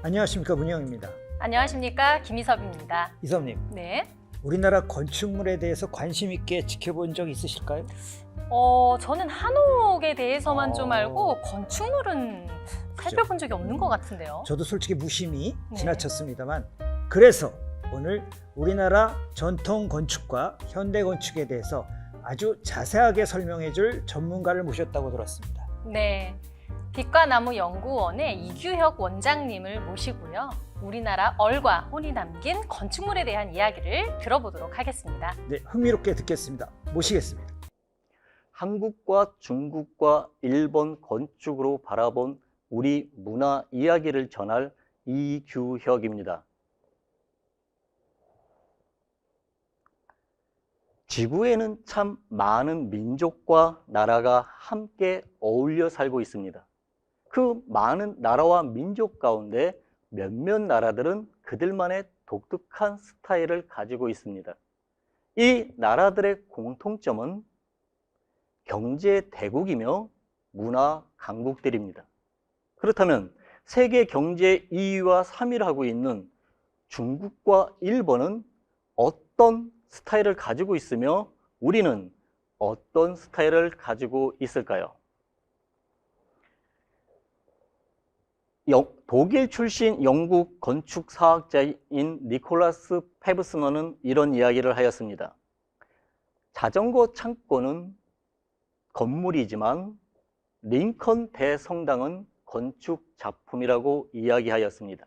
안녕하십니까, 문희영입니다. 안녕하십니까, 김희섭입니다. 이섭님, 네. 우리나라 건축물에 대해서 관심 있게 지켜본 적 있으실까요? 저는 한옥에 대해서만 좀 어. 알고 건축물은 살펴본 적이 없는 것 같은데요. 저도 솔직히 무심히 네. 지나쳤습니다만, 그래서 오늘 우리나라 전통 건축과 현대 건축에 대해서 아주 자세하게 설명해 줄 전문가를 모셨다고 들었습니다. 네. 빛과 나무 연구원의 이규혁 원장님을 모시고요. 우리나라 얼과 혼이 담긴 건축물에 대한 이야기를 들어보도록 하겠습니다. 네, 흥미롭게 듣겠습니다. 모시겠습니다. 한국과 중국과 일본 건축으로 바라본 우리 문화 이야기를 전할 이규혁입니다. 지구에는 참 많은 민족과 나라가 함께 어울려 살고 있습니다. 그 많은 나라와 민족 가운데 몇몇 나라들은 그들만의 독특한 스타일을 가지고 있습니다. 이 나라들의 공통점은 경제 대국이며 문화 강국들입니다. 그렇다면 세계 경제 2위와 3위를 하고 있는 중국과 일본은 어떤 스타일을 가지고 있으며 우리는 어떤 스타일을 가지고 있을까요? 독일 출신 영국 건축사학자인 니콜라스 페브스너는 이런 이야기를 하였습니다. 자전거 창고는 건물이지만 링컨 대성당은 건축 작품이라고 이야기하였습니다.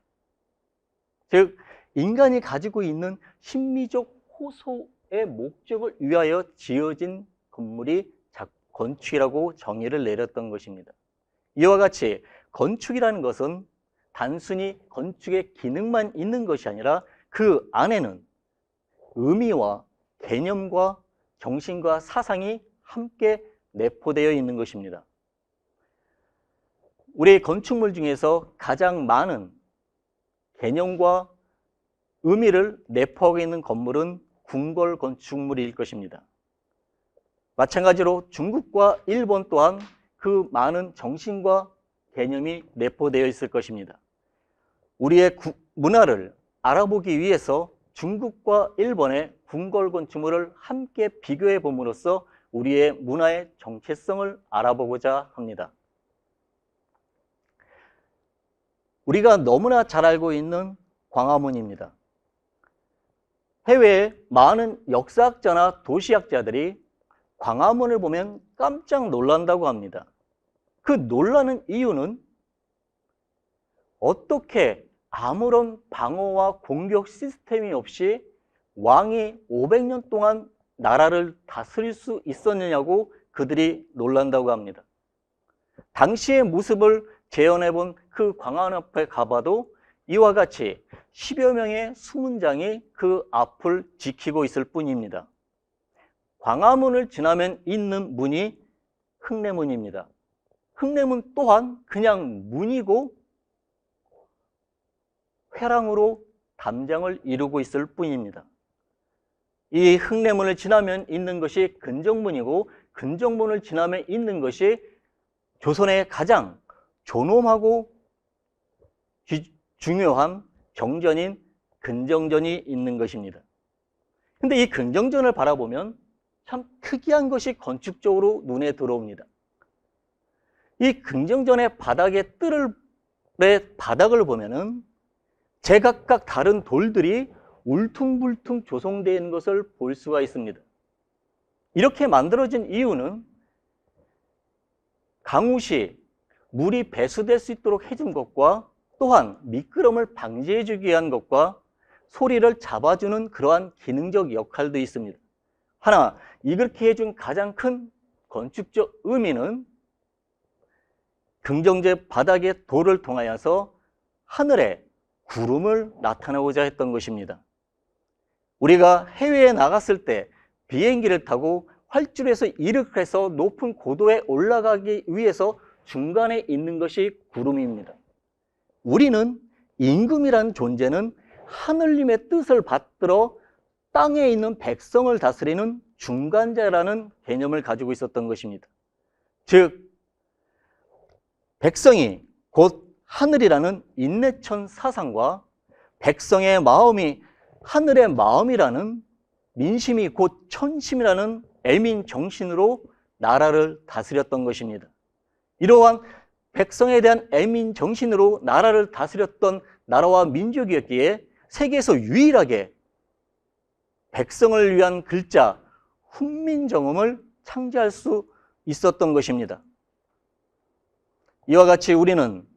즉, 인간이 가지고 있는 심미적 호소의 목적을 위하여 지어진 건물이 건축이라고 정의를 내렸던 것입니다. 이와 같이 건축이라는 것은 단순히 건축의 기능만 있는 것이 아니라 그 안에는 의미와 개념과 정신과 사상이 함께 내포되어 있는 것입니다. 우리 건축물 중에서 가장 많은 개념과 의미를 내포하고 있는 건물은 궁궐 건축물일 것입니다. 마찬가지로 중국과 일본 또한 그 많은 정신과 개념이 내포되어 있을 것입니다. 우리의 문화를 알아보기 위해서 중국과 일본의 궁궐 건축물을 함께 비교해 봄으로써 우리의 문화의 정체성을 알아보고자 합니다. 우리가 너무나 잘 알고 있는 광화문입니다. 해외의 많은 역사학자나 도시학자들이 광화문을 보면 깜짝 놀란다고 합니다. 그 놀라는 이유는 어떻게 아무런 방어와 공격 시스템이 없이 왕이 500년 동안 나라를 다스릴 수 있었느냐고 그들이 놀란다고 합니다. 당시의 모습을 재현해 본 그 광화문 앞에 가봐도 이와 같이 10여 명의 수문장이 그 앞을 지키고 있을 뿐입니다. 광화문을 지나면 있는 문이 흥례문입니다. 흥례문 또한 그냥 문이고 회랑으로 담장을 이루고 있을 뿐입니다. 이 흥례문을 지나면 있는 것이 근정문이고 근정문을 지나면 있는 것이 조선의 가장 존엄하고 중요한 경전인 근정전이 있는 것입니다. 근데 이 근정전을 바라보면 참 특이한 것이 건축적으로 눈에 들어옵니다. 이 근정전의 바닥의 바닥을 보면은 제각각 다른 돌들이 울퉁불퉁 조성되어 있는 것을 볼 수가 있습니다. 이렇게 만들어진 이유는 강우 시 물이 배수될 수 있도록 해준 것과 또한 미끄럼을 방지해 주기 위한 것과 소리를 잡아주는 그러한 기능적 역할도 있습니다. 하나, 이렇게 해준 가장 큰 건축적 의미는 긍정제 바닥의 돌을 통하여서 하늘에 구름을 나타내고자 했던 것입니다. 우리가 해외에 나갔을 때 비행기를 타고 활주로에서 이륙해서 높은 고도에 올라가기 위해서 중간에 있는 것이 구름입니다. 우리는 임금이라는 존재는 하늘님의 뜻을 받들어 땅에 있는 백성을 다스리는 중간자라는 개념을 가지고 있었던 것입니다. 즉, 백성이 곧 하늘이라는 인내천 사상과 백성의 마음이 하늘의 마음이라는 민심이 곧 천심이라는 애민 정신으로 나라를 다스렸던 것입니다. 이러한 백성에 대한 애민 정신으로 나라를 다스렸던 나라와 민족이었기에 세계에서 유일하게 백성을 위한 글자 훈민정음을 창제할 수 있었던 것입니다. 이와 같이 우리는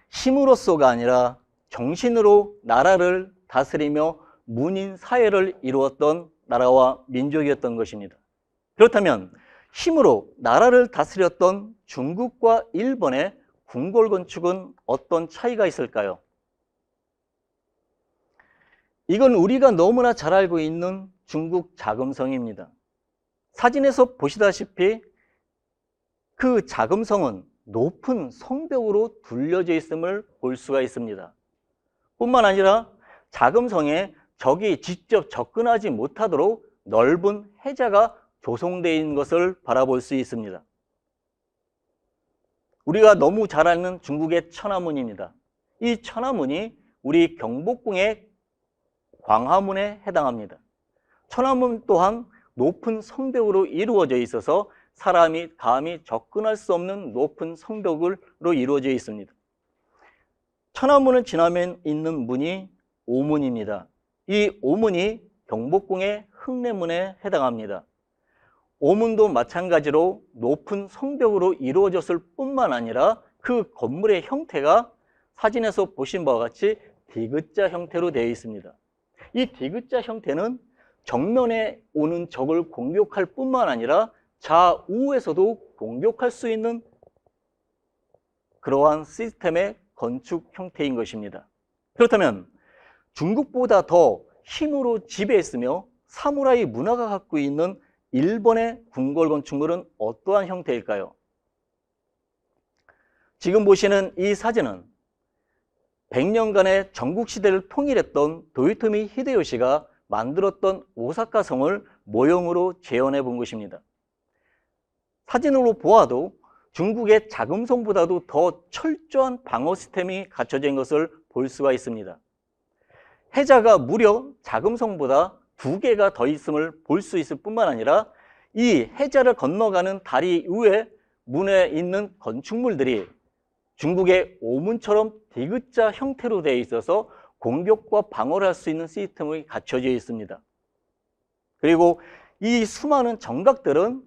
힘으로서가 아니라 정신으로 나라를 다스리며 문인 사회를 이루었던 나라와 민족이었던 것입니다. 그렇다면 힘으로 나라를 다스렸던 중국과 일본의 궁궐 건축은 어떤 차이가 있을까요? 이건 우리가 너무나 잘 알고 있는 중국 자금성입니다. 사진에서 보시다시피 그 자금성은 높은 성벽으로 둘려져 있음을 볼 수가 있습니다. 뿐만 아니라 자금성에 적이 직접 접근하지 못하도록 넓은 해자가 조성되어 있는 것을 바라볼 수 있습니다. 우리가 너무 잘 아는 중국의 천안문입니다. 이 천안문이 우리 경복궁의 광화문에 해당합니다. 천안문 또한 높은 성벽으로 이루어져 있어서 사람이 감히 접근할 수 없는 높은 성벽으로 이루어져 있습니다. 천안문을 지나면 있는 문이 오문입니다. 이 오문이 경복궁의 흥례문에 해당합니다. 오문도 마찬가지로 높은 성벽으로 이루어졌을 뿐만 아니라 그 건물의 형태가 사진에서 보신 바와 같이 디귿자 형태로 되어 있습니다. 이 디귿자 형태는 정면에 오는 적을 공격할 뿐만 아니라 좌우에서도 공격할 수 있는 그러한 시스템의 건축 형태인 것입니다. 그렇다면 중국보다 더 힘으로 지배했으며 사무라이 문화가 갖고 있는 일본의 궁궐 건축물은 어떠한 형태일까요? 지금 보시는 이 사진은 100년간의 전국시대를 통일했던 도요토미 히데요시가 만들었던 오사카 성을 모형으로 재현해 본 것입니다. 사진으로 보아도 중국의 자금성보다도 더 철저한 방어 시스템이 갖춰진 것을 볼 수가 있습니다. 해자가 무려 자금성보다 2개가 더 있음을 볼 수 있을 뿐만 아니라 이 해자를 건너가는 다리 위에 문에 있는 건축물들이 중국의 오문처럼 디귿자 형태로 되어 있어서 공격과 방어를 할 수 있는 시스템이 갖춰져 있습니다. 그리고 이 수많은 정각들은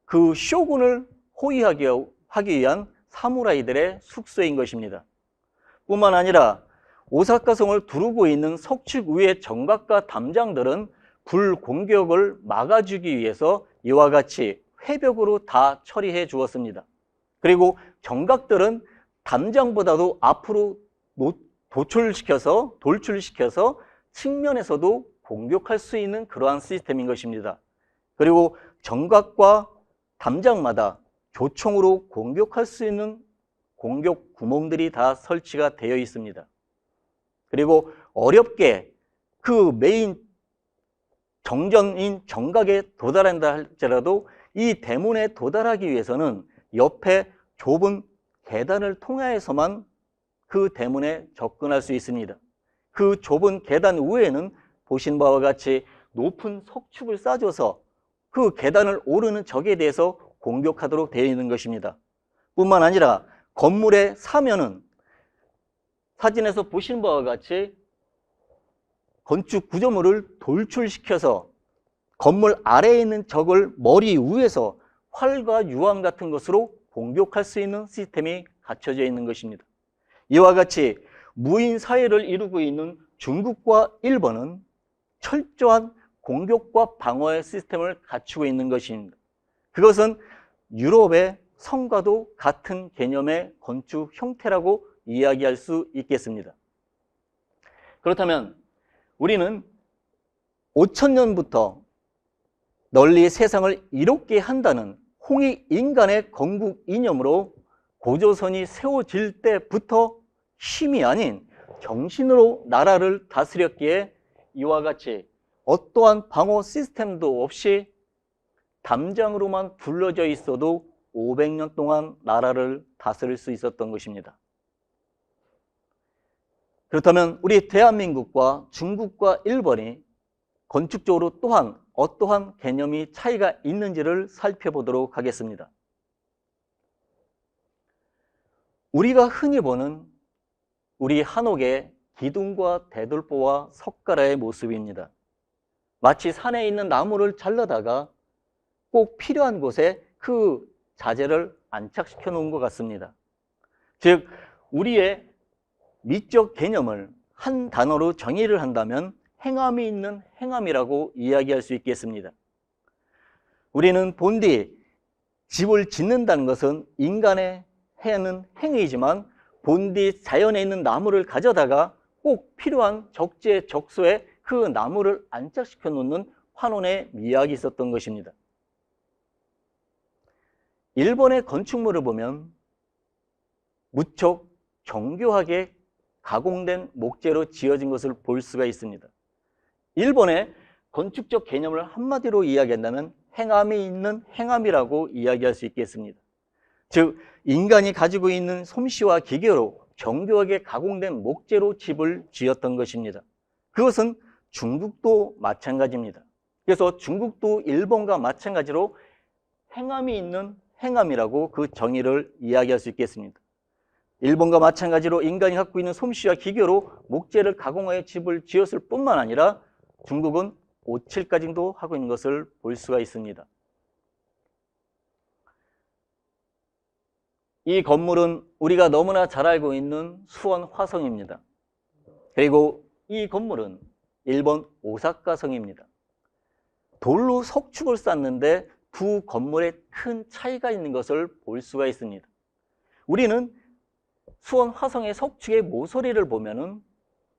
그 쇼군을 호위하기 위한 사무라이들의 숙소인 것입니다. 뿐만 아니라 오사카 성을 두르고 있는 석축 위의 정각과 담장들은 불 공격을 막아주기 위해서 이와 같이 회벽으로 다 처리해 주었습니다. 그리고 정각들은 담장보다도 앞으로 돌출시켜서 측면에서도 공격할 수 있는 그러한 시스템인 것입니다. 그리고 정각과 담장마다 조총으로 공격할 수 있는 공격 구멍들이 다 설치가 되어 있습니다. 그리고 어렵게 그 메인 정전인 정각에 도달한다 할지라도 이 대문에 도달하기 위해서는 옆에 좁은 계단을 통해서만 그 대문에 접근할 수 있습니다. 그 좁은 계단 위에는 보신 바와 같이 높은 석축을 쌓아줘서 그 계단을 오르는 적에 대해서 공격하도록 되어 있는 것입니다. 뿐만 아니라 건물의 사면은 사진에서 보신 바와 같이 건축 구조물을 돌출시켜서 건물 아래에 있는 적을 머리 위에서 활과 유황 같은 것으로 공격할 수 있는 시스템이 갖춰져 있는 것입니다. 이와 같이 무인 사회를 이루고 있는 중국과 일본은 철저한 공격과 방어의 시스템을 갖추고 있는 것입니다. 그것은 유럽의 성과도 같은 개념의 건축 형태라고 이야기할 수 있겠습니다. 그렇다면 우리는 5000년부터 널리 세상을 이롭게 한다는 홍익인간의 건국 이념으로 고조선이 세워질 때부터 힘이 아닌 정신으로 나라를 다스렸기에 이와 같이 어떠한 방어 시스템도 없이 담장으로만 둘러져 있어도 500년 동안 나라를 다스릴 수 있었던 것입니다. 그렇다면 우리 대한민국과 중국과 일본이 건축적으로 또한 어떠한 개념이 차이가 있는지를 살펴보도록 하겠습니다. 우리가 흔히 보는 우리 한옥의 기둥과 대돌보와 석가래의 모습입니다. 마치 산에 있는 나무를 잘라다가 꼭 필요한 곳에 그 자재를 안착시켜 놓은 것 같습니다. 즉, 우리의 미적 개념을 한 단어로 정의를 한다면 행함이 있는 행함이라고 이야기할 수 있겠습니다. 우리는 본디 집을 짓는다는 것은 인간의 하는 행위이지만 본디 자연에 있는 나무를 가져다가 꼭 필요한 적재적소에 그 나무를 안착시켜 놓는 환원의 미학이 있었던 것입니다. 일본의 건축물을 보면 무척 정교하게 가공된 목재로 지어진 것을 볼 수가 있습니다. 일본의 건축적 개념을 한마디로 이야기한다면 행함이 있는 행함이라고 이야기할 수 있겠습니다. 즉, 인간이 가지고 있는 솜씨와 기계로 정교하게 가공된 목재로 집을 지었던 것입니다. 그것은 중국도 마찬가지입니다. 그래서 중국도 일본과 마찬가지로 행함이 있는 행함이라고 그 정의를 이야기할 수 있겠습니다. 일본과 마찬가지로 인간이 갖고 있는 솜씨와 기계로 목재를 가공하여 집을 지었을 뿐만 아니라 중국은 오칠까지도 하고 있는 것을 볼 수가 있습니다. 이 건물은 우리가 너무나 잘 알고 있는 수원 화성입니다. 그리고 이 건물은 일본 오사카성입니다. 돌로 석축을 쌓는데 두 건물에 큰 차이가 있는 것을 볼 수가 있습니다. 우리는 수원 화성의 석축의 모서리를 보면은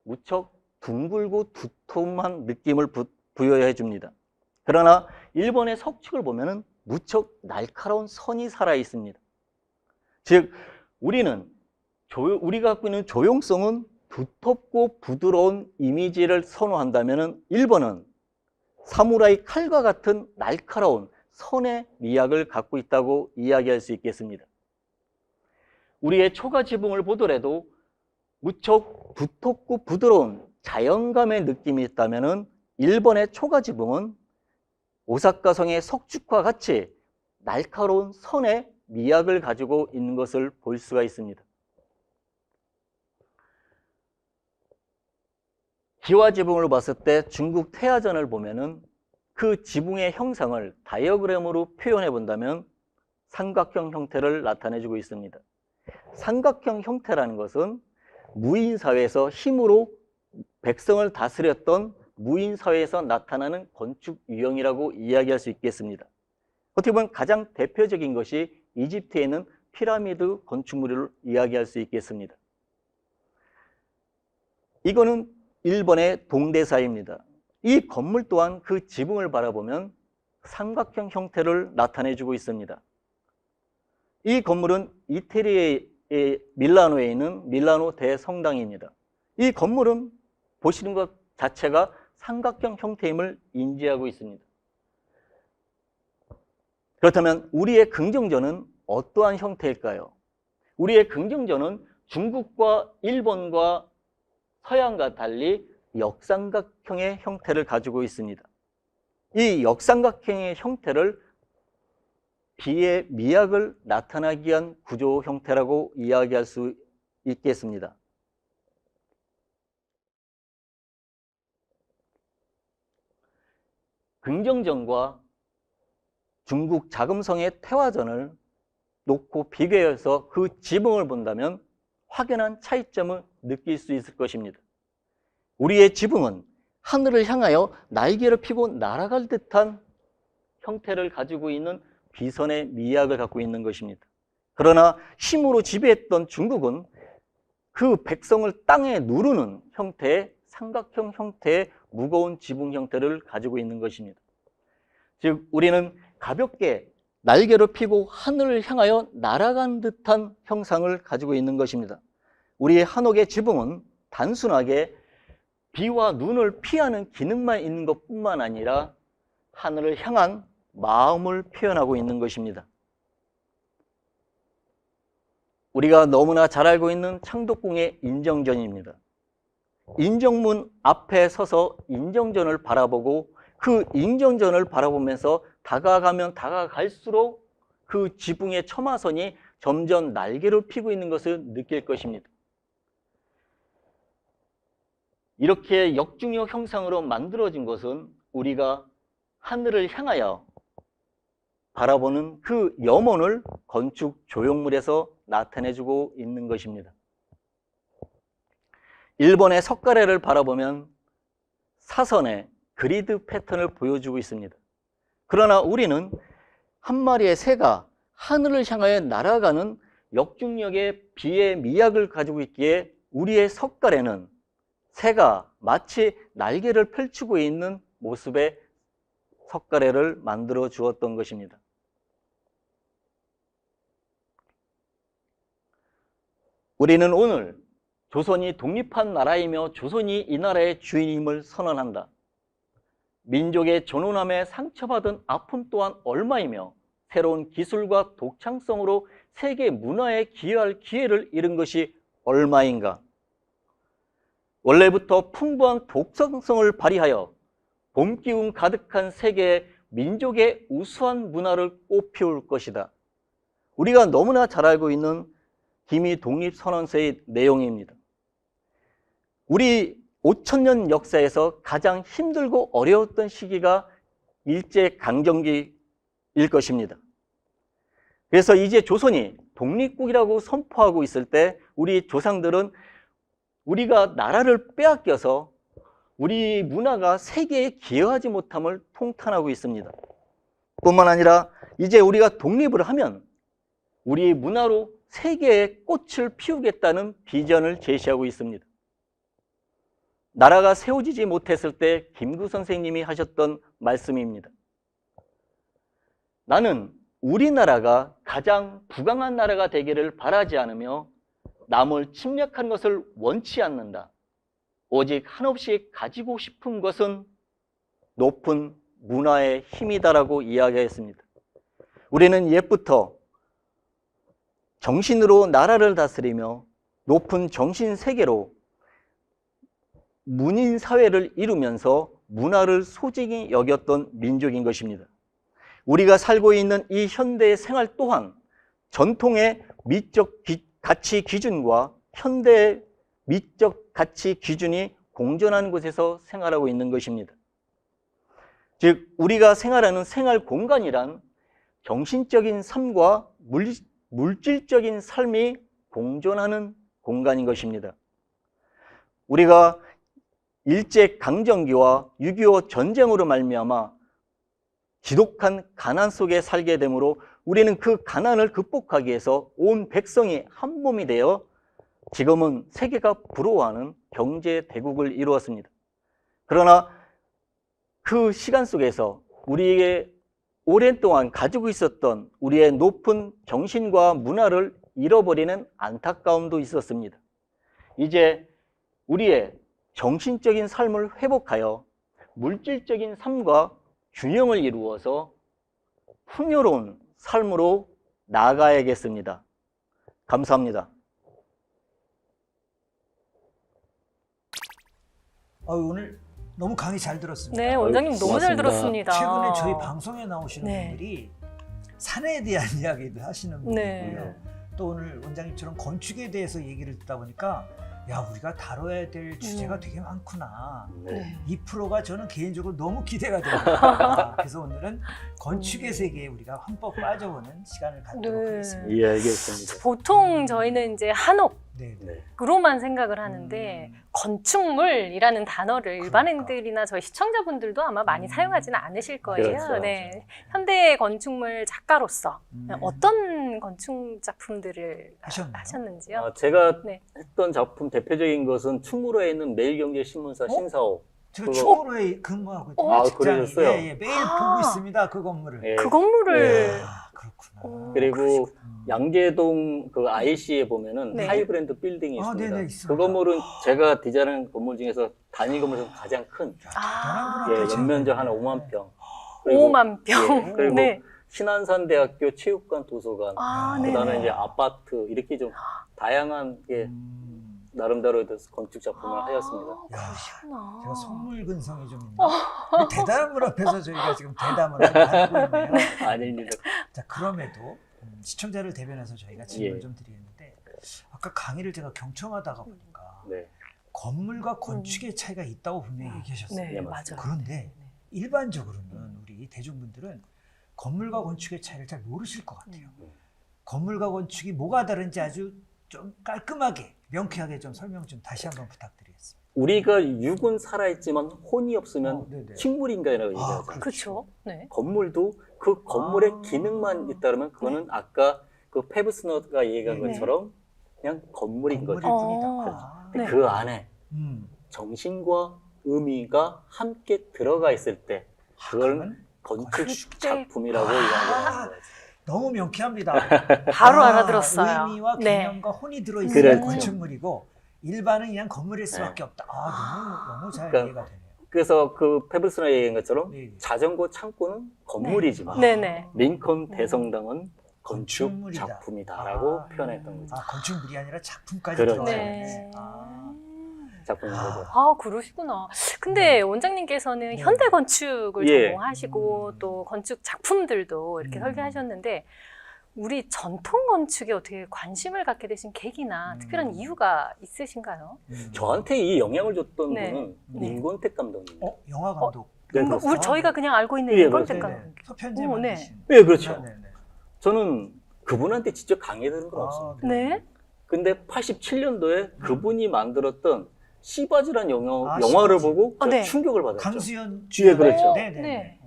무척 둥글고 두툼한 느낌을 부여해 줍니다. 그러나 일본의 석축을 보면은 무척 날카로운 선이 살아 있습니다. 즉, 우리가 갖고 있는 조용성은 두텁고 부드러운 이미지를 선호한다면 일본은 사무라이 칼과 같은 날카로운 선의 미학을 갖고 있다고 이야기할 수 있겠습니다. 우리의 초가 지붕을 보더라도 무척 두텁고 부드러운 자연감의 느낌이 있다면 일본의 초가 지붕은 오사카성의 석축과 같이 날카로운 선의 미학을 가지고 있는 것을 볼 수가 있습니다. 기와 지붕을 봤을 때 중국 태화전을 보면은 그 지붕의 형상을 다이어그램으로 표현해 본다면 삼각형 형태를 나타내주고 있습니다. 삼각형 형태라는 것은 무인사회에서 힘으로 백성을 다스렸던 무인사회에서 나타나는 건축 유형이라고 이야기할 수 있겠습니다. 어떻게 보면 가장 대표적인 것이 이집트에 있는 피라미드 건축물을 이야기할 수 있겠습니다. 이거는 일본의 동대사입니다. 이 건물 또한 그 지붕을 바라보면 삼각형 형태를 나타내주고 있습니다. 이 건물은 이태리의 밀라노에 있는 밀라노 대성당입니다. 이 건물은 보시는 것 자체가 삼각형 형태임을 인지하고 있습니다. 그렇다면 우리의 긍정전은 어떠한 형태일까요? 우리의 긍정전은 중국과 일본과 서양과 달리 역삼각형의 형태를 가지고 있습니다. 이 역삼각형의 형태를 비의 미학을 나타나기 위한 구조 형태라고 이야기할 수 있겠습니다. 긍정전과 중국 자금성의 태화전을 놓고 비교해서 그 지붕을 본다면 확연한 차이점을 느낄 수 있을 것입니다. 우리의 지붕은 하늘을 향하여 날개를 펴고 날아갈 듯한 형태를 가지고 있는 비선의 미학을 갖고 있는 것입니다. 그러나 힘으로 지배했던 중국은 그 백성을 땅에 누르는 형태의 삼각형 형태의 무거운 지붕 형태를 가지고 있는 것입니다. 즉, 우리는 가볍게 날개를 펴고 하늘을 향하여 날아간 듯한 형상을 가지고 있는 것입니다. 우리의 한옥의 지붕은 단순하게 비와 눈을 피하는 기능만 있는 것뿐만 아니라 하늘을 향한 마음을 표현하고 있는 것입니다. 우리가 너무나 잘 알고 있는 창덕궁의 인정전입니다. 인정문 앞에 서서 인정전을 바라보고 그 인정전을 바라보면서 다가가면 다가갈수록 그 지붕의 처마선이 점점 날개를 피고 있는 것을 느낄 것입니다. 이렇게 역중력 형상으로 만들어진 것은 우리가 하늘을 향하여 바라보는 그 염원을 건축 조형물에서 나타내주고 있는 것입니다. 일본의 석가래를 바라보면 사선의 그리드 패턴을 보여주고 있습니다. 그러나 우리는 한 마리의 새가 하늘을 향하여 날아가는 역중력의 비의 미학을 가지고 있기에 우리의 석가래는 새가 마치 날개를 펼치고 있는 모습의 석가래를 만들어 주었던 것입니다. 우리는 오늘 조선이 독립한 나라이며 조선이 이 나라의 주인임을 선언한다. 민족의 전운함에 상처받은 아픔 또한 얼마이며 새로운 기술과 독창성으로 세계 문화에 기여할 기회를 잃은 것이 얼마인가. 원래부터 풍부한 독창성을 발휘하여 봄 기운 가득한 세계의 민족의 우수한 문화를 꽃피울 것이다. 우리가 너무나 잘 알고 있는 기미 독립선언서의 내용입니다. 우리 5,000년 역사에서 가장 힘들고 어려웠던 시기가 일제강점기일 것입니다. 그래서 이제 조선이 독립국이라고 선포하고 있을 때 우리 조상들은 우리가 나라를 빼앗겨서 우리 문화가 세계에 기여하지 못함을 통탄하고 있습니다. 뿐만 아니라 이제 우리가 독립을 하면 우리 문화로 세계에 꽃을 피우겠다는 비전을 제시하고 있습니다. 나라가 세워지지 못했을 때 김구 선생님이 하셨던 말씀입니다. 나는 우리나라가 가장 부강한 나라가 되기를 바라지 않으며 남을 침략한 것을 원치 않는다. 오직 한없이 가지고 싶은 것은 높은 문화의 힘이다라고 이야기했습니다. 우리는 옛부터 정신으로 나라를 다스리며 높은 정신 세계로 문인 사회를 이루면서 문화를 소중히 여겼던 민족인 것입니다. 우리가 살고 있는 이 현대의 생활 또한 전통의 미적 가치 기준과 현대의 미적 가치 기준이 공존하는 곳에서 생활하고 있는 것입니다. 즉 우리가 생활하는 생활 공간이란 정신적인 삶과 물질적인 삶이 공존하는 공간인 것입니다. 우리가 일제강점기와 6.25 전쟁으로 말미암아 지독한 가난 속에 살게 되므로 우리는 그 가난을 극복하기 위해서 온 백성이 한 몸이 되어 지금은 세계가 부러워하는 경제 대국을 이루었습니다. 그러나 그 시간 속에서 우리에게 오랜 동안 가지고 있었던 우리의 높은 정신과 문화를 잃어버리는 안타까움도 있었습니다. 이제 우리의 정신적인 삶을 회복하여 물질적인 삶과 균형을 이루어서 풍요로운 삶으로 나아가야겠습니다. 감사합니다. 오늘 너무 강의 잘 들었습니다. 네, 원장님 너무 잘 고맙습니다. 들었습니다. 최근에 저희 방송에 나오시는 네. 분들이 산에 대한 이야기도 하시는 네. 분이고요. 또 오늘 원장님처럼 건축에 대해서 얘기를 듣다 보니까 야, 우리가 다뤄야 될 주제가 되게 많구나. 네. 이 프로가 저는 개인적으로 너무 기대가 됩니다. 그래서 오늘은 건축의 세계에 우리가 흠뻑 빠져보는 시간을 갖도록 네. 하겠습니다. 예, 알겠습니다. 보통 저희는 이제 한옥으로만 네. 생각을 하는데 건축물이라는 단어를 일반인들이나 저희 시청자분들도 아마 많이 사용하지는 않으실 거예요. 그렇죠. 네. 현대 건축물 작가로서 네. 어떤 건축 작품들을 하셨는지요? 제가 네. 했던 작품 대표적인 것은 충무로에 있는 매일경제신문사 신사옥. 제가 그거- 충무로에 근무하고 아, 직장이 그러셨어요? 예, 매일 보고 있습니다. 그 건물을. 예. 그 건물을 아, 그렇구나. 그리고 양재동 그 IC에 보면은 네. 하이브랜드 빌딩이 아, 있습니다. 네네, 있습니다. 그 건물은 제가 디자인한 건물 중에서 단위 건물 중에서 가장 큰 대단한 예, 분한테 연면적 제가- 한 5만 평. 5만 평. 예, 그리고 네. 신안산대학교 체육관, 도서관, 아, 그다음에 네네. 이제 아파트 이렇게 좀 다양한 게 나름대로 건축 작품을 하였습니다. 아, 그러시구나. 제가 속물근성이 좀 있나? 대담한 분 앞에서 저희가 지금 대담을 하고 있네요. 아닙니다. 자, 그럼에도 시청자를 대변해서 저희가 질문을 예. 좀 드리는데 아까 강의를 제가 경청하다가 보니까 네. 건물과 건축의 차이가 있다고 분명히 얘기하셨어요. 네, 네, 맞아요. 맞습니다. 그런데 네. 일반적으로는 우리 대중분들은 건물과 건축의 차이를 잘 모르실 것 같아요. 건물과 건축이 뭐가 다른지 아주 좀 깔끔하게 명쾌하게 좀 설명 좀 다시 한번 부탁드리겠습니다. 우리가 육은 살아있지만 혼이 없으면 네네. 식물인간이라고 얘기하죠. 그렇죠. 네. 건물도 그 건물의 아. 기능만 있다면 그거는 아까 그 페브스너가 얘기한 네. 것처럼 그냥 건물인 건물일 거죠. 뿐이다. 어. 아, 네. 그 안에 음. 정신과 의미가 함께 들어가 있을 때 그걸 그러면 건축 그때- 작품이라고 아. 이야기하는 거죠. 너무 명쾌합니다. 바로 아, 알아들었어요. 의미와 네. 개념과 혼이 들어있어야 그렇죠. 건축물이고 일반은 그냥 건물일 수밖에 없다. 너무 잘 그러니까 이해가 되네요. 그래서 그 페브스너가 얘기한 것처럼 네. 자전거 창고는 건물이지만 네네. 링컨 네. 대성당은 건축 건축물이다. 작품이다라고 아. 표현했던 거죠. 건축물이 아니라 작품까지 그렇죠. 들어가야 네. 되네. 아. 작품인 거죠. 아, 그러시구나. 근데 원장님께서는 네. 현대 건축을 예. 전공하시고 또 건축 작품들도 이렇게 설계하셨는데 우리 전통 건축에 어떻게 관심을 갖게 되신 계기나 특별한 이유가 있으신가요? 저한테 이 영향을 줬던 네. 분은 네. 임권택 감독님. 영화 감독. 네, 뭔가 그렇습니다. 우리 저희가 그냥 알고 있는 예, 인권택 그렇습니다. 감독. 서편제 오, 네. 만드신. 네, 그렇죠. 네, 네. 저는 그분한테 직접 강의 들은 건 없습니다. 네. 근데 87년도에 그분이 만들었던 시바지란 영화를 시바지. 보고 제가 네. 충격을 받았죠. 강수연 예, 그렇죠. 네, 네. 네.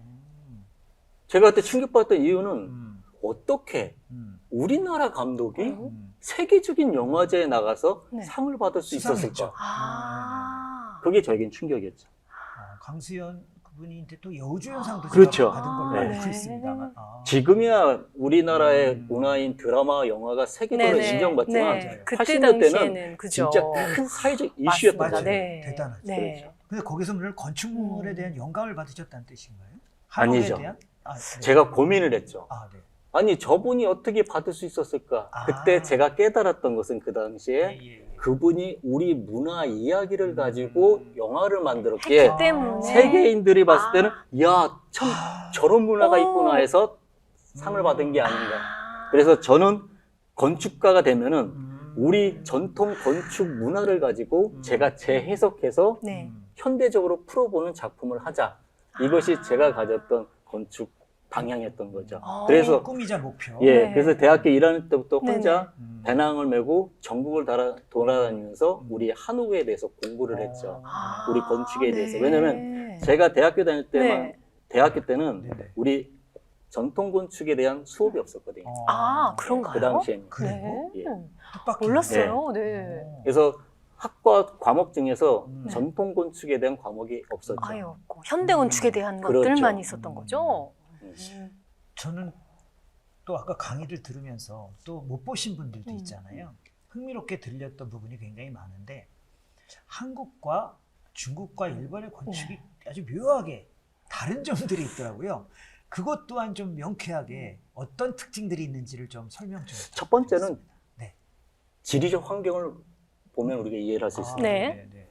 제가 그때 충격받았던 이유는 음, 어떻게 음, 우리나라 감독이 음. 세계적인 영화제에 나가서 네. 상을 받을 수 수상했죠. 있었을까? 아. 그게 저에겐 충격이었죠. 강수연 그분이 또 여우주연상도 그렇죠. 받은 걸로 네. 알고 있습니다만. 지금이야 우리나라의 음. 문화인 드라마, 영화가 세계적으로 네네. 인정받지만 네. 맞아요. 그때 80년대는 당시에는 그죠. 진짜 큰 사회적 이슈였던 맞습니다. 거죠. 네. 대단하죠. 네. 근데 거기서 물론 건축물에 음. 대한 영감을 받으셨다는 뜻인가요? 아니죠. 한옥에 대한? 네. 제가 고민을 했죠. 네. 아니 저분이 어떻게 받을 수 있었을까? 아. 그때 제가 깨달았던 것은 그 당시에 예, 예, 예. 그분이 우리 문화 이야기를 가지고 영화를 만들었기에 했기 때문에 세계인들이 봤을 때는 야, 참 저런 문화가 오. 있구나 해서 상을 받은 게 아닌가. 아. 그래서 저는 건축가가 되면은 음. 우리 전통 건축 문화를 가지고 제가 재해석해서 네. 현대적으로 풀어보는 작품을 하자. 이것이 제가 가졌던 건축 방향이었던 거죠. 아. 그래서 꿈이자 목표. 예, 네. 그래서 대학교 1학년 때부터 네네. 혼자 음. 배낭을 메고 전국을 돌아다니면서 우리 한옥에 대해서 공부를 했죠. 아. 우리 건축에 대해서. 네. 왜냐면 제가 대학교 다닐 때만 네. 대학교 때는 네네. 우리 전통 건축에 대한 수업이 없었거든요. 아, 그런가요? 그 당시에는. 그래요? 예. 뜻밖의. 몰랐어요. 네. 그래서 학과 과목 중에서 네. 전통 건축에 대한 과목이 없었죠. 아예 없고 현대 건축에 대한 그렇죠. 것들만 있었던 거죠. 저는 또 아까 강의를 들으면서 또 못 보신 분들도 음. 있잖아요. 흥미롭게 들렸던 부분이 굉장히 많은데 한국과 중국과 일본의 건축이 아주 묘하게 다른 점들이 있더라고요. 그것 또한 좀 명쾌하게 어떤 특징들이 있는지를 좀 설명 좀. 첫 번째는 부탁드리겠습니다. 네. 지리적 환경을 보면 우리가 이해를 할 수 있습니다. 네. 네.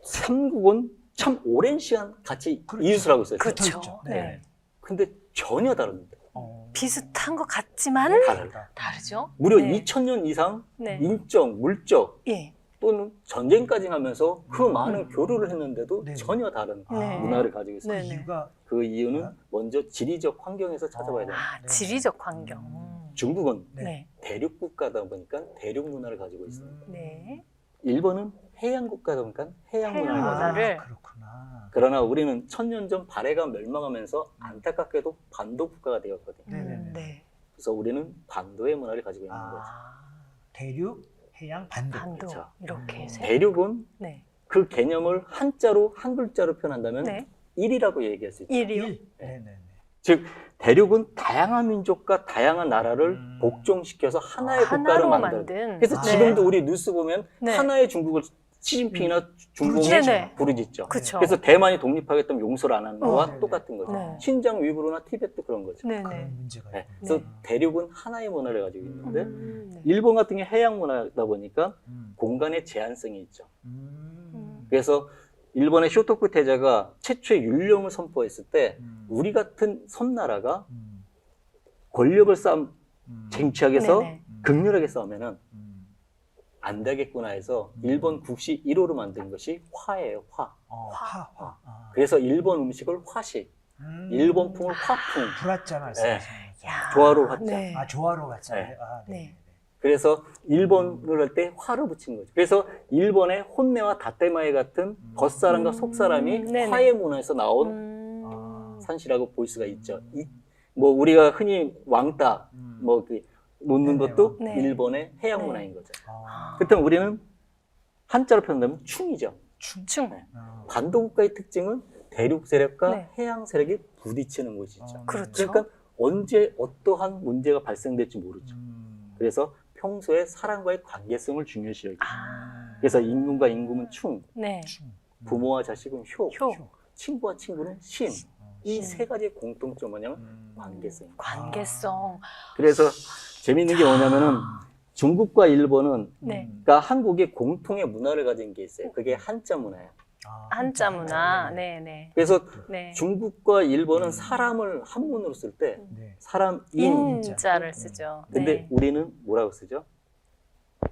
삼국은 참 오랜 시간 같이 그렇죠. 이웃을 하고 있어요. 그렇죠. 붙어있죠. 네. 근데 전혀 다릅니다. 비슷한 것 같지만 다르다. 다르죠. 무려 네. 2000년 이상 네. 인적, 물적 예. 또는 전쟁까지 하면서 그 많은 교류를 했는데도 네. 전혀 다른 네. 문화를 가지고 그 있어요. 네. 이유가 그 이유는 네. 먼저 지리적 환경에서 찾아봐야 돼요. 아, 네. 지리적 환경. 중국은 네. 네. 대륙 국가다 보니까 대륙 문화를 가지고 있어요. 네. 일본은 해양 국가다 보니까 해양 문화를 해양 가지고 문화를. 있어요. 그렇구나. 그러나 우리는 1000년 전 발해가 멸망하면서 안타깝게도 반도 국가가 되었거든요. 네네네. 네. 그래서 우리는 반도의 문화를 가지고 있는 거죠. 대륙, 해양, 반도. 반도 그렇죠. 이렇게 세. 대륙은 네. 그 개념을 한자로 한 글자로 표현한다면 네. 일이라고 얘기할 수 있죠. 일이요. 네네네. 즉 대륙은 다양한 민족과 다양한 나라를 복종시켜서 하나의 국가를 하나로 만든. 만든. 그래서 아. 지금도 우리 뉴스 보면 네. 하나의 중국을 시진핑이나 중공이 네네. 부르짖죠. 그쵸. 그래서 대만이 독립하겠다면 용서를 안 하는 거와 네네. 똑같은 거죠. 네. 신장 위구르나 티베트 그런 거죠. 네네. 그런 문제가 네. 있군요. 그래서 대륙은 하나의 문화를 가지고 있는데 네. 일본 같은 게 해양 문화다 보니까 음. 공간의 제한성이 있죠. 음. 그래서 일본의 쇼토쿠 태자가 최초의 율령을 선포했을 때 우리 같은 섬나라가 권력을 쟁취하기 위해서 네네. 극렬하게 싸우면은 안 되겠구나 해서 일본 국시 1호로 만든 것이 화예요, 화. 화. 아. 그래서 일본 음식을 화식, 일본풍을 화풍, 불화자 말씀하시는 거죠. 야. 조화로 화자. 네. 아, 조화로 같이. 네. 아, 네. 네. 그래서 일본을 할 때 화를 붙인 거죠. 그래서 일본의 혼내와 다테마에 같은 겉사람과 속사람이 네네. 화의 문화에서 나온 음. 산시라고 볼 수가 있죠. 뭐 우리가 흔히 왕따 뭐 놓는 네네, 것도 네. 일본의 해양 네. 문화인 거죠. 아. 그렇다면 우리는 한자로 표현하면 충이죠. 충. 반도국가의 특징은 대륙 세력과 네. 해양 세력이 부딪히는 곳이죠. 그렇죠. 그러니까 언제 어떠한 문제가 발생될지 모르죠. 그래서 평소에 사람과의 관계성을 중요시 여기죠. 그래서 임금과 임금은 충, 네. 부모와 자식은 효, 효. 친구와 친구는 신. 이 신. 세 가지의 공통점 뭐냐면 관계성. 관계성. 그래서 재미있는 게 뭐냐면은 중국과 일본은 네. 그러니까 한국이 공통의 문화를 가진 게 있어요. 그게 한자 문화예요. 한자 문화. 네, 네. 그래서 네. 중국과 일본은 사람을 한문으로 쓸 때 네. 사람 인. 인자를 쓰죠. 근데 네. 우리는 뭐라고 쓰죠?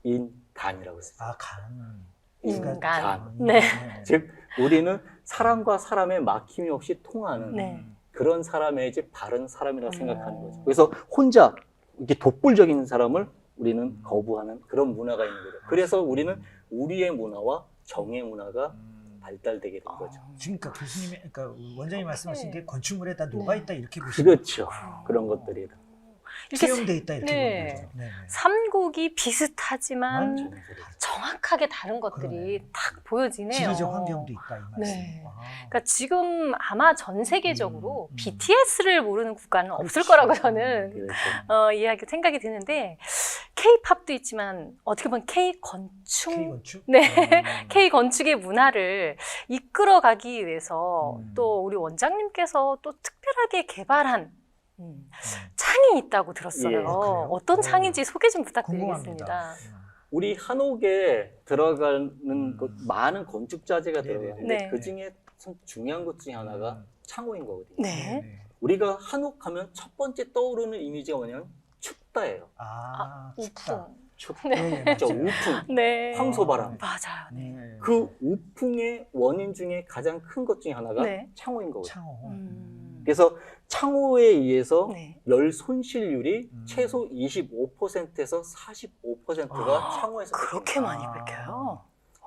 인간이라고 쓰죠. 아, 간. 인간. 네. 즉 우리는 사람과 사람의 막힘이 없이 통하는 네. 그런 사람이지 바른 사람이라고 생각하는 거죠. 그래서 혼자 이렇게 독불적인 사람을 우리는 거부하는 그런 문화가 있는 거죠. 그래서 우리는 우리의 문화와 정의 문화가 발달되게 된 거죠. 그러니까 교수님이, 그러니까 원장님 말씀하신 네. 게 건축물에 다 녹아 있다 이렇게 보시면 그렇죠. 그런 것들이 이렇게 투영돼 있다 이렇게 네. 보는 거죠. 네. 삼국이 비슷하지만 완전 정확하게 다른 것들이 그러네. 딱 보여지네요. 지리적 환경도 있다 이 말씀. 네. 아. 그러니까 지금 아마 전 세계적으로 음. BTS를 모르는 국가는 없을 그렇지. 거라고 저는 그렇죠. 이야기 생각이 드는데 K-팝도 있지만 어떻게 보면 K-건축 K건축? 네. K-건축의 문화를 이끌어가기 위해서 음. 또 우리 원장님께서 또 특별하게 개발한 창이 있다고 들었어요. 예. 그래요? 어떤 오. 창인지 소개 좀 부탁드리겠습니다. 궁금합니다. 우리 한옥에 들어가는 많은 건축 자재가 네네. 들어가는데 네. 그 중에 참 중요한 것 중에 하나가 창호인 거거든요. 네. 우리가 한옥하면 첫 번째 떠오르는 이미지가 뭐냐면 춥다예요. 아, 춥다. 우풍. 춥다. 네, 그렇죠. 맞아요. 우풍. 네. 황소바람. 맞아요. 네. 네. 그 우풍의 원인 중에 가장 큰 것 중에 하나가 네. 창호인 거거든요. 창호. 그래서 창호에 의해서 네. 열 손실률이 음. 최소 25%에서 45%가 창호에서 그렇게 뺏깁니다. 많이 뺏겨요.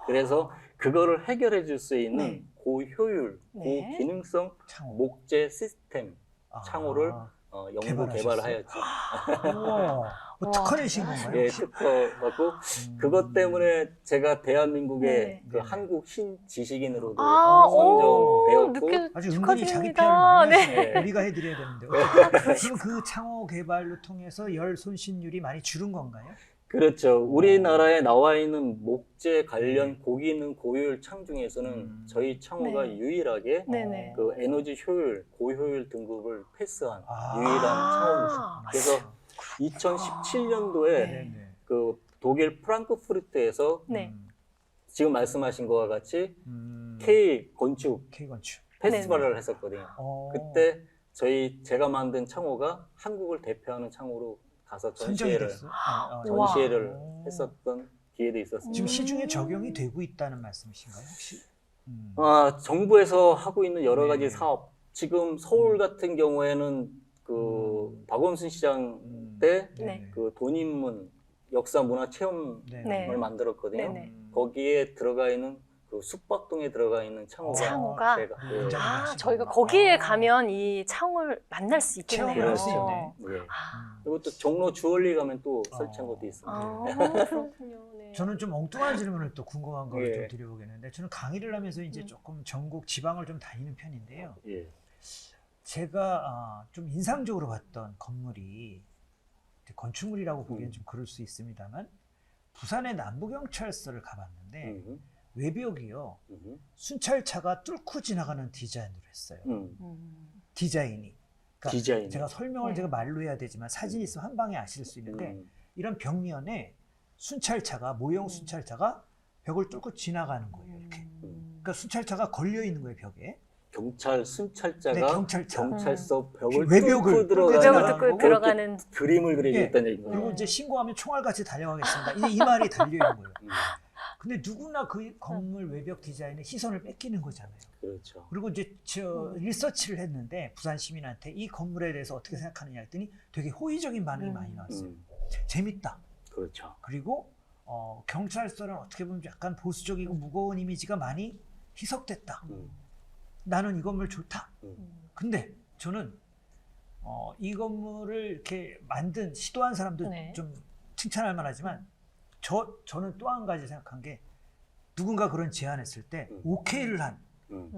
그래서 그거를 해결해 줄 수 있는 네. 고효율, 네. 고기능성 창호. 목재 시스템 아. 창호를 연구 개발하셨어요? 개발하였죠. 우와. 뭐 특허 내신 건가요? 예, 특허받고 그것 때문에 제가 대한민국의 네. 그 한국 신지식인으로도 아, 선정되었고 늦게 아주 은근히 자기 축하드립니다. PR을 많이 네. 하시네. 네. 우리가 해드려야 되는데. 아, 그럼 그 창호 개발로 통해서 열 손실률이 많이 줄은 건가요? 그렇죠. 우리나라에 나와 있는 목재 관련 고기능 고효율 창 중에서는 저희 창호가 네. 유일하게 네네. 그 에너지 효율, 고효율 등급을 패스한 아. 유일한 아. 창호입니다. 그래서 2017년도에 네. 그 독일 프랑크푸르트에서 네. 지금 말씀하신 것과 같이 음. K 건축 K건축. 페스티벌을 했었거든요. 어. 그때 제가 만든 창호가 한국을 대표하는 창호로 가서 선정이 전시회를 됐어? 전시회를 오. 했었던 기회도 있었습니다. 지금 시중에 적용이 되고 있다는 말씀이신가요? 혹시? 정부에서 하고 있는 여러 가지 네. 사업. 지금 서울 같은 경우에는 그 박원순 시장 때 네. 그 돈인문 역사 문화 체험을 네. 만들었거든요. 네네. 거기에 들어가 있는 그 숙박동에 들어가 있는 창호가 창호가? 제가 저희가 거기에 가면 이 창호를 만날 수 있겠네요. 체험할 수 있네. 네. 그리고 또 종로 주얼리 가면 또 설치한 것도 있습니다. 그렇군요. 네. 저는 좀 엉뚱한 질문을 또 궁금한 거를 예. 좀 드려보겠는데 저는 강의를 하면서 이제 조금 전국 지방을 좀 다니는 편인데요. 예. 제가 좀 인상적으로 봤던 건물이 건축물이라고 보기엔 좀 그럴 수 있습니다만 부산의 남부경찰서를 가봤는데 외벽이요. 음. 순찰차가 뚫고 지나가는 디자인으로 했어요. 디자인이. 그러니까 디자인. 제가 설명을 네. 제가 말로 해야 되지만 사진 있으면 한 방에 아실 수 있는데 이런 벽면에 순찰차가 모형 순찰차가 벽을 뚫고 지나가는 거예요. 이렇게. 그러니까 순찰차가 걸려 있는 거예요, 벽에. 경찰 순찰자가 네, 경찰차. 경찰서 벽을 외벽을 뚫고 외벽을 들어가는 뚫고 거고 들어가는 그림을 그리겠다는 예. 얘기인 그리고 거예요. 이제 신고하면 총알같이 달려가겠습니다. 이제 이 말이 달려 있는 거예요. 근데 누구나 그 건물 외벽 디자인에 시선을 뺏기는 거잖아요. 그렇죠. 그리고 이제 저 리서치를 했는데 부산 시민한테 이 건물에 대해서 어떻게 생각하느냐 했더니 되게 호의적인 반응이 많이 나왔어요. 재밌다. 그렇죠. 그리고 경찰서는 어떻게 보면 약간 보수적이고 무거운 이미지가 많이 희석됐다. 나는 이 건물 좋다. 근데 저는 이 건물을 이렇게 만든 시도한 사람도 네. 좀 칭찬할 만하지만 저는 또 한 가지 생각한 게 누군가 그런 제안했을 때 오케이를 한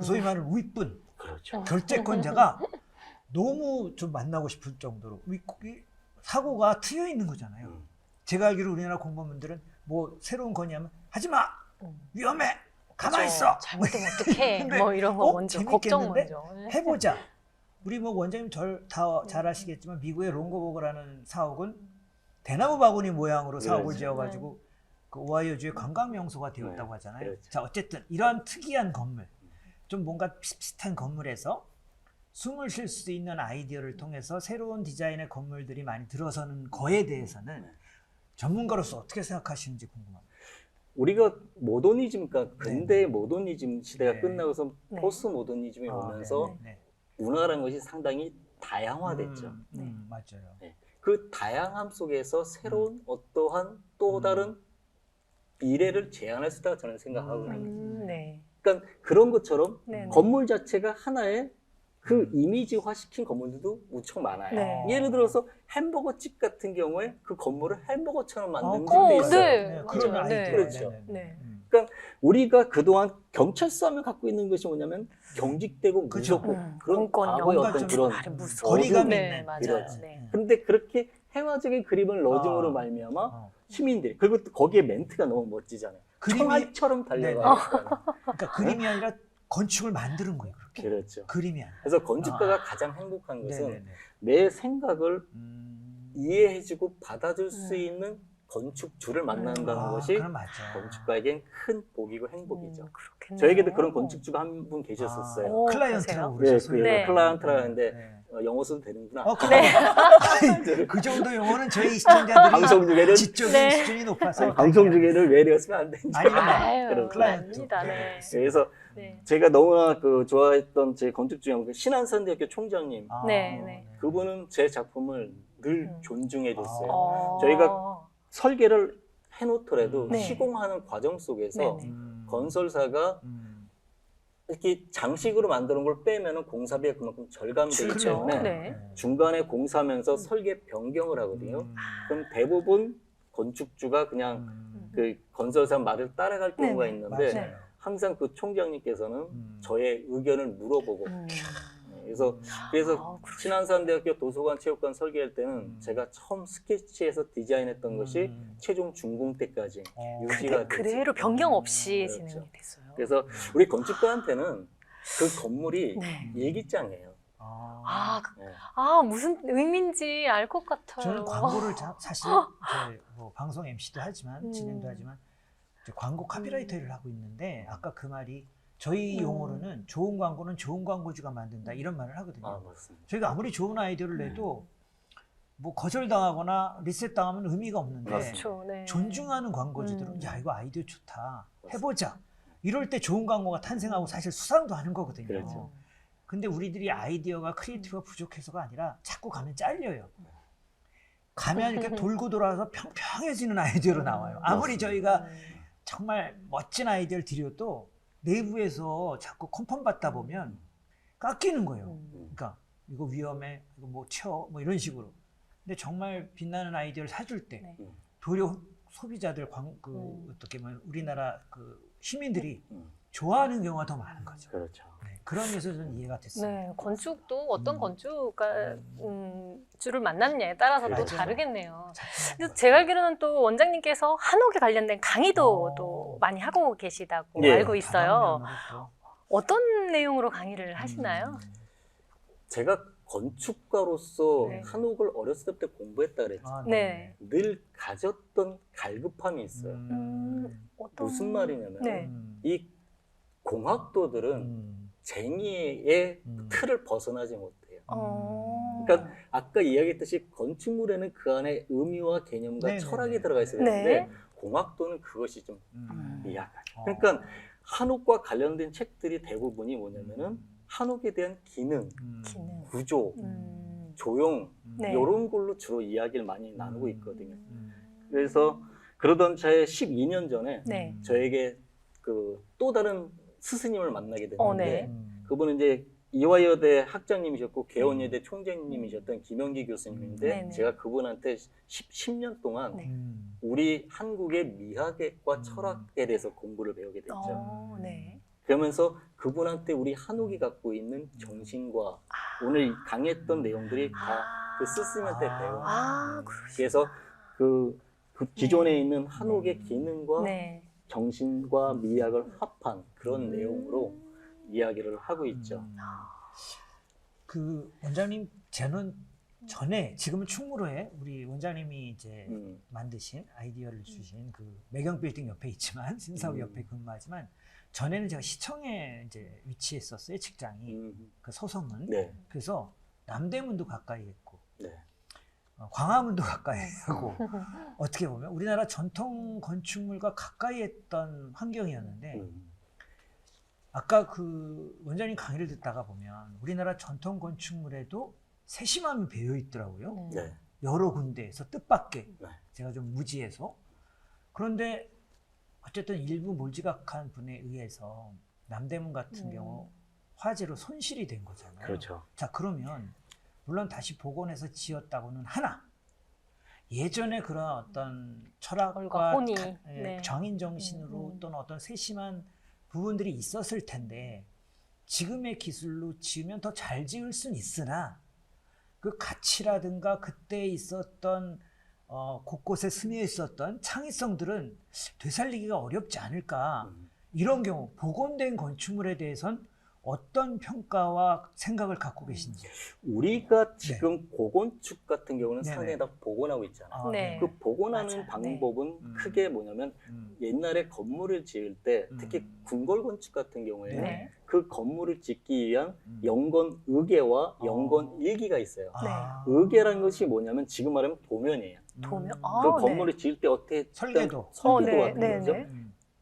소위 말하는 윗분 그렇죠. 결재권자가 너무 좀 만나고 싶을 정도로 이 사고가 트여 있는 거잖아요. 제가 알기로 우리나라 공무원분들은 뭐 새로운 건의하면 하지 마, 위험해, 가만히 있어. 잘못되면 어떡해. 근데, 뭐 이런 거 먼저 걱정 재밌겠는데? 먼저. 해보자. 우리 뭐 원장님 다 잘 아시겠지만 미국의 롱거버그라는 사옥은 대나무 바구니 모양으로 사옥을 그렇죠. 지어가지고 그 오하이오주의 관광 명소가 되었다고 네, 하잖아요. 그렇죠. 자 어쨌든 이러한 특이한 건물, 좀 뭔가 비슷비슷한 건물에서 숨을 쉴 수 있는 아이디어를 통해서 새로운 디자인의 건물들이 많이 들어서는 거에 대해서는 전문가로서 어떻게 생각하시는지 궁금합니다. 우리가 모더니즘, 그러니까 근대 네. 모더니즘 시대가 네. 끝나고서 네. 포스트 모더니즘이 오면서 네. 문화라는 것이 상당히 다양화됐죠. 맞아요. 네. 그 다양함 속에서 새로운 어떠한 또 다른 미래를 제안할 수 있다고 저는 생각하거든요. 네. 그러니까 그런 것처럼 네. 건물 자체가 하나의 그 이미지화 시킨 건물들도 무척 많아요. 네. 예를 들어서 햄버거 집 같은 경우에 그 건물을 햄버거처럼 만든 그런 집도 있어요. 네. 그런 맞아요. 아이디어. 네. 그렇죠. 네. 우리가 그동안 경찰서 하면 갖고 있는 것이 뭐냐면 경직되고 그렇죠. 무섭고 그런 공권, 과거의 뭔가 어떤 좀 그런 아주 무서워. 거리감이 네, 있는. 맞아요. 그렇지. 네. 근데 그렇게 해화적인 그림을 넣어줌으로 말미암아 시민들이, 그리고 또 거기에 멘트가 너무 멋지잖아요. 그림이- 총알처럼 달려가요. 그러니까 그림이 아니라 건축을 만드는 거예요. 그렇게. 그렇죠. 그림이 아니라. 그래서 건축가가 가장 행복한 것은 네네네. 내 생각을 음. 이해해주고 받아줄 수 있는 건축주를 만난다는 것이 그럼 맞죠. 건축가에겐 큰 복이고 행복이죠. 그렇겠네요. 저에게도 그런 건축주가 한 분 계셨었어요. 오, 클라이언트라고 네, 그러셨어요. 네. 클라이언트라 하는데 네. 영어 써도 되는구나. 그 정도 용어는 저희 시청자들이 방송 중에는 지적인 네. 수준이 높아서 방송 중에는 왜 이랬으면 안 되는지. 아니면 아유, 그런 클라이언트. 아닙니다. 네. 그래서 네. 제가 너무나 그 좋아했던 제 건축 중에 그 신한선대학교 총장님, 네, 네. 그분은 제 작품을 늘 존중해 줬어요. 아. 저희가 설계를 해놓더라도 네. 시공하는 과정 속에서 네네. 건설사가 이렇게 장식으로 만드는 걸 빼면은 공사비가 그만큼 절감되기 그렇죠. 때문에 네. 중간에 공사하면서 설계 변경을 하거든요. 그럼 대부분 건축주가 그냥 그 건설사 말을 따라갈 경우가 네네. 있는데 맞아요. 항상 그 총장님께서는 저의 의견을 물어보고 그래서 아, 신한산대학교 도서관 체육관 설계할 때는 제가 처음 스케치해서 디자인했던 것이 최종 준공 때까지 유지가 그대로 변경 없이 그렇죠. 진행이 됐어요. 그래서 우리 건축가한테는 그 건물이 네. 일기장이에요. 아, 무슨 의미인지 알 것 같아요. 저는 광고를 사실 이제 뭐 방송 MC도 하지만 진행도 하지만 이제 광고 카피라이터 일을 하고 있는데 아까 그 말이 저희 용어로는 좋은 광고는 좋은 광고주가 만든다 이런 말을 하거든요. 아, 맞습니다. 저희가 아무리 좋은 아이디어를 내도 뭐 거절당하거나 리셋당하면 의미가 없는데 그렇죠. 네. 존중하는 광고주들은 야 이거 아이디어 좋다 해보자 이럴 때 좋은 광고가 탄생하고 사실 수상도 하는 거거든요. 그렇죠. 근데 우리들이 아이디어가 크리에이티브가 부족해서가 아니라 자꾸 가면 잘려요. 가면 이렇게 돌고 돌아서 평평해지는 아이디어로 나와요. 아무리 저희가 정말 멋진 아이디어를 드려도 내부에서 자꾸 컨펌 받다 보면 깎이는 거예요. 그러니까 이거 위험해, 이거 뭐 쳐, 뭐 이런 식으로. 근데 정말 빛나는 아이디어를 사줄 때 도리어 소비자들, 어떻게 보면 우리나라 그 시민들이 좋아하는 경우가 더 많은 거죠. 그렇죠. 네, 그런 면에서 저는 이해가 됐어요. 네, 건축도 어떤 음. 건축주를 만났냐에 따라서 또 맞아요. 다르겠네요. 작품인 그래서 것 제가 알기로는 또 원장님께서 한옥에 관련된 강의도 어. 또 많이 하고 계시다고 네, 알고 같아요. 있어요. 다방면으로 어떤 내용으로 강의를 또. 하시나요? 제가 건축가로서 네. 한옥을 어렸을 때부터 공부했다 그랬죠. 아, 네. 늘 가졌던 갈급함이 있어요. 어떤... 무슨 말이냐면 네. 이 공학도들은 쟁의의 틀을 벗어나지 못해요. 그러니까 아까 이야기했듯이 건축물에는 그 안에 의미와 개념과 네네네. 철학이 들어가 있어야 네. 되는데 공학도는 그것이 좀 미약하죠. 어. 그러니까 한옥과 관련된 책들이 대부분이 뭐냐면은 한옥에 대한 기능, 기능. 구조, 음. 조형 네. 이런 걸로 주로 이야기를 많이 나누고 있거든요. 음. 그래서 그러던 차에 12년 전에 네. 저에게 그 또 다른 스승님을 만나게 됐는데 네. 그분은 이제 이화여대 학장님이셨고 개원여대 총장님이셨던 김영기 교수님인데 네네. 제가 그분한테 10년 동안 네. 우리 한국의 미학과 철학에 대해서 공부를 배우게 됐죠. 네. 그러면서 그분한테 우리 한옥이 갖고 있는 정신과 오늘 강의했던 내용들이 다 그 스승한테 배운 아, 그러시구나. 그래서 그 기존에 있는 한옥의 기능과 네. 정신과 미학을 합한 그런 내용으로 이야기를 하고 있죠. 그 원장님 재논 전에 지금은 충무로에 우리 원장님이 이제 만드신 아이디어를 주신 그 매경 빌딩 옆에 있지만 신사후 옆에 근무하지만 전에는 제가 시청에 이제 위치했었어요. 직장이 그 소송은. 네. 그래서 남대문도 가까이 했고 네. 광화문도 가까이 하고 어떻게 보면 우리나라 전통 건축물과 가까이 했던 환경이었는데 아까 그 원장님 강의를 듣다가 보면 우리나라 전통 건축물에도 세심함이 배어 있더라고요. 네. 여러 군데에서 뜻밖의 네. 제가 좀 무지해서 그런데 어쨌든 일부 몰지각한 분에 의해서 남대문 같은 경우 화재로 손실이 된 거잖아요. 그렇죠. 자 그러면 물론 다시 복원해서 지었다고는 하나 예전에 그런 어떤 철학과 혼이, 예, 네. 정인 정신으로 또는 어떤 세심한 부분들이 있었을 텐데 지금의 기술로 지으면 더 잘 지을 수는 있으나 그 가치라든가 그때 있었던 곳곳에 스며 있었던 창의성들은 되살리기가 어렵지 않을까. 이런 경우 복원된 건축물에 대해선 어떤 평가와 생각을 갖고 계신지. 우리가 지금 고건축 같은 경우는 네네. 상당히 다 복원하고 있잖아요. 네. 그 복원하는 맞아요. 방법은 크게 뭐냐면 옛날에 건물을 지을 때 특히 궁궐 건축 같은 경우에는 네. 그 건물을 짓기 위한 영건 의계와 영건 일기가 있어요. 아. 의계라는 것이 뭐냐면 지금 말하면 도면이에요. 도면? 음. 아, 그 네. 건물을 지을 때 어떻게 설계도. 설계도 네, 같은 네, 거죠. 네.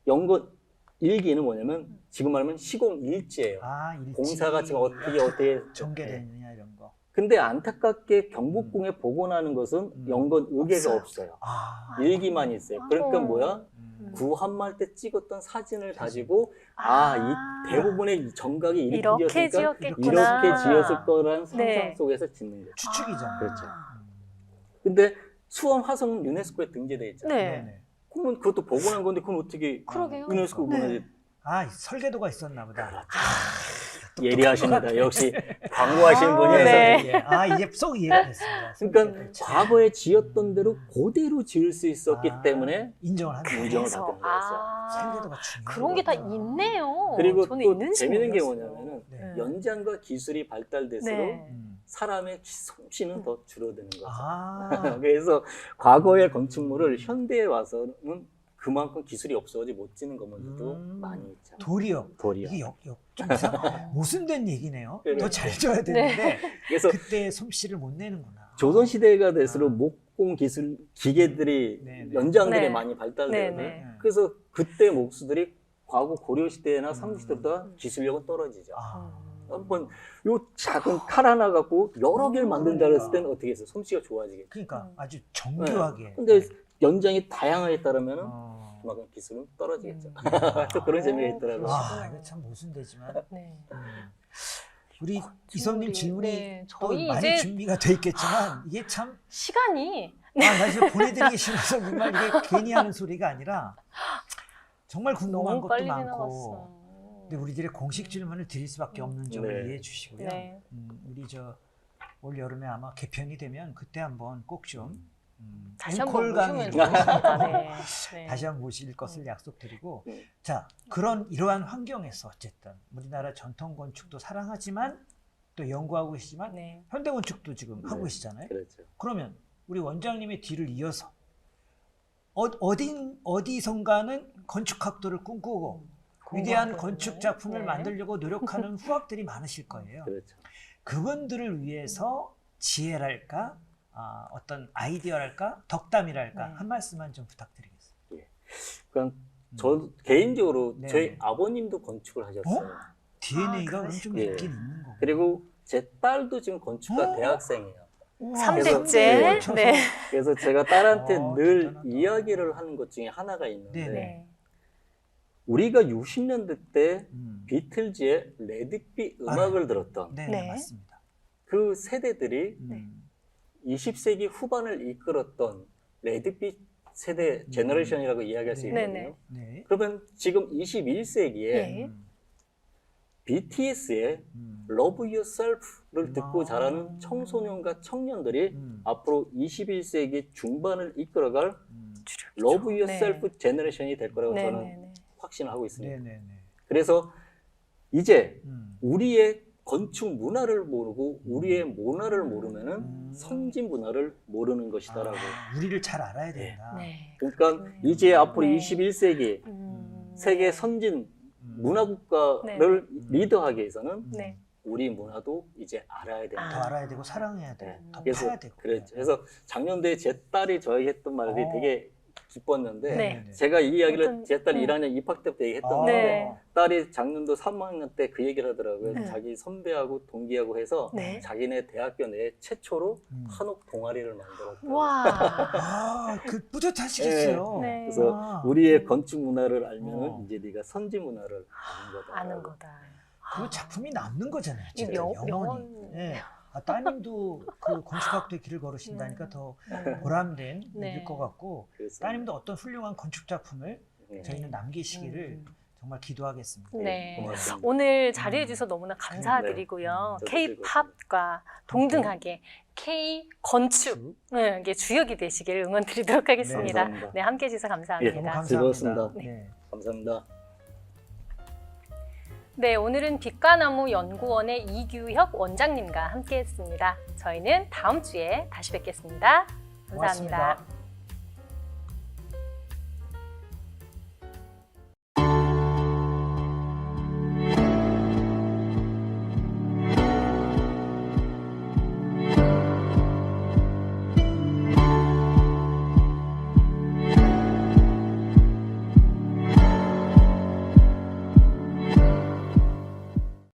영건 일기는 뭐냐면 지금 말하면 시공 일지예요. 아, 일지. 공사가 지금 어떻게 전개되느냐 이런 거. 근데 안타깝게 경복궁에 복원하는 것은 영건 의계가 없어요. 아. 일기만 있어요. 그러니까 뭐야? 구한말 때 찍었던 사진을 가지고 이 대부분의 이 정각이 이렇게 이렇게 지었겠구나. 이렇게 지었을 거라는 상상 네. 속에서 짓는 거죠. 추측이잖아요. 그렇죠. 근데 수원 화성은 유네스코에 등재돼 있잖아요. 네. 네네. 그러면 그것도 복원한 건데 그건 어떻게 그러게요. 유네스코 문화재 아, 설계도가 있었나 보다. 예리하십니다. 역시 광고하신 분이어서. 네. 예. 아, 이제 쏙 이해가 됐습니다. 그러니까 그렇죠. 과거에 지었던 대로 그대로 지을 수 있었기 때문에 인정을 한다. 인정을 그래서, 받은 거였어요. 설계도가 중요해요. 그런 게 다 있네요. 그리고 저는 또 있는지 재밌는 게 몰랐어요. 뭐냐면은 네. 연장과 기술이 발달될수록 네. 사람의 솜씨는 더 줄어드는 거죠. 아, 그래서 과거의 건축물을 현대에 와서는 그만큼 기술이 없어서 못 지는 건물들도 많이 있잖아요. 도리어. 도리어. 이게 좀 이상 모순된 얘기네요. 네. 더 잘 져야 되는데 그래서 그때 솜씨를 못 내는구나. 조선시대가 될수록 목공 기술 기계들이 네. 연장들이 네. 많이 발달되거든요. 네. 그래서 그때 목수들이 과거 고려시대나 삼국시대보다 기술력은 떨어지죠. 아. 한번 요 작은 칼 하나 갖고 여러 개를 만든다 그랬을 때는 어떻게 했어요? 솜씨가 좋아지겠죠. 그러니까 아주 정교하게. 근데 연장이 다양하게 따르면은 어. 그만큼 기술은 떨어지겠죠. 그래서 그런 재미가 있더라고요. 아, 이거 참 모순되지만. 네. 우리 이선님 질문이 네, 또 저희 많이 이제 준비가 돼 있겠지만 이게 참 시간이 나 지금 보내드리기 싫어서 정말 이게 괜히 하는 소리가 아니라 정말 궁금한 너무 것도 빨리 많고 지나갔어. 근데 우리들의 공식 질문을 드릴 수밖에 없는 점을 네. 이해해 주시고요. 네. 우리 올 여름에 아마 개편이 되면 그때 한번 꼭 좀 다시 한번 앵콜 모시면 강의로 좋겠습니다. 네. 네. 다시 한번 모실 것을 약속드리고 네. 자 이러한 환경에서 어쨌든 우리나라 전통 건축도 사랑하지만 또 연구하고 계시지만 네. 현대 건축도 지금 네. 하고 계시잖아요. 그렇죠. 그러면 우리 원장님의 뒤를 이어서 어디선가는 건축학도를 꿈꾸고 위대한 공부하고 건축 있는. 작품을 네. 만들려고 노력하는 후학들이 많으실 거예요. 그렇죠. 그분들을 위해서 지혜랄까 어떤 아이디어랄까 덕담이랄까 네. 한 말씀만 좀 부탁드리겠습니다. 그러니까 저 개인적으로 네. 저희 아버님도 건축을 하셨어요. DNA가 그럼 좀 그러시구나. 있긴 있는 거고. 그리고 제 딸도 지금 건축가 어? 대학생이에요. 삼대째. 그래서- 네. 그래서 제가 딸한테 늘 대단하다. 이야기를 하는 것 중에 하나가 있는데 네네. 네. 우리가 60년대 때 음. 비틀즈의 레드비 음악을 들었던 네, 네. 맞습니다. 그 세대들이 네. 20세기 후반을 이끌었던 레드비 세대 제너레이션이라고 이야기할 수 네. 있거든요. 네네. 네. 그러면 지금 21세기에 네. BTS의 음. Love Yourself를 듣고 아. 자라는 청소년과 청년들이 음. 앞으로 21세기 중반을 이끌어갈 주력이죠. Love Yourself 네. 제너레이션이 될 거라고 네. 저는 네. 확신을 하고 있습니다. 네네네. 그래서 이제 음. 우리의 건축 문화를 모르고 우리의 문화를 모르면은 선진 문화를 모르는 것이다라고. 우리를 잘 알아야 된다. 네. 그러니까 그렇네요. 이제 앞으로 네. 21세기 세계 선진 문화 국가를 리드하기 위해서는 네. 우리 문화도 이제 알아야 된다. 더 알아야 되고 사랑해야 되고 네. 더 그래서 파야 되고. 그랬죠. 그래서 작년도에 제 딸이 저에게 했던 말이 어. 되게 기뻤는데 네. 제가 이 이야기를 어떤- 제 딸이 네. 1학년 입학 때부터 얘기했던 아. 건데 네. 딸이 작년도 3학년 때 그 얘기를 하더라고요. 네. 자기 선배하고 동기하고 해서 네. 자기네 대학교 내에 최초로 음. 한옥 동아리를 만들었다. 와. 그 뿌듯하시겠어요. 네. 그래서 아. 우리의 건축 문화를 알면은 어. 이제 네가 선지 문화를 아는 거다. 아는 거다. 그 작품이 남는 거잖아요. 이 진짜 영원히. 명언. 네. 따님도 그 건축학도의 길을 걸으신다니까 더 보람된 네. 일일 것 같고 그래서 따님도 어떤 훌륭한 건축 작품을 네. 저희는 남기시기를 정말 기도하겠습니다. 네. 고맙습니다. 오늘 자리해 주셔서 너무나 감사드리고요. 네. 저도 K-팝과 동등하게 K 건축의 주역이 되시기를 응원드리도록 하겠습니다. 감사합니다. 네, 함께 해주셔서 예, 감사합니다. 너무 감사합니다. 즐거웠습니다. 네. 감사합니다. 네, 오늘은 빛과나무 연구원의 이규혁 원장님과 함께했습니다. 저희는 다음 주에 다시 뵙겠습니다. 감사합니다. 고맙습니다.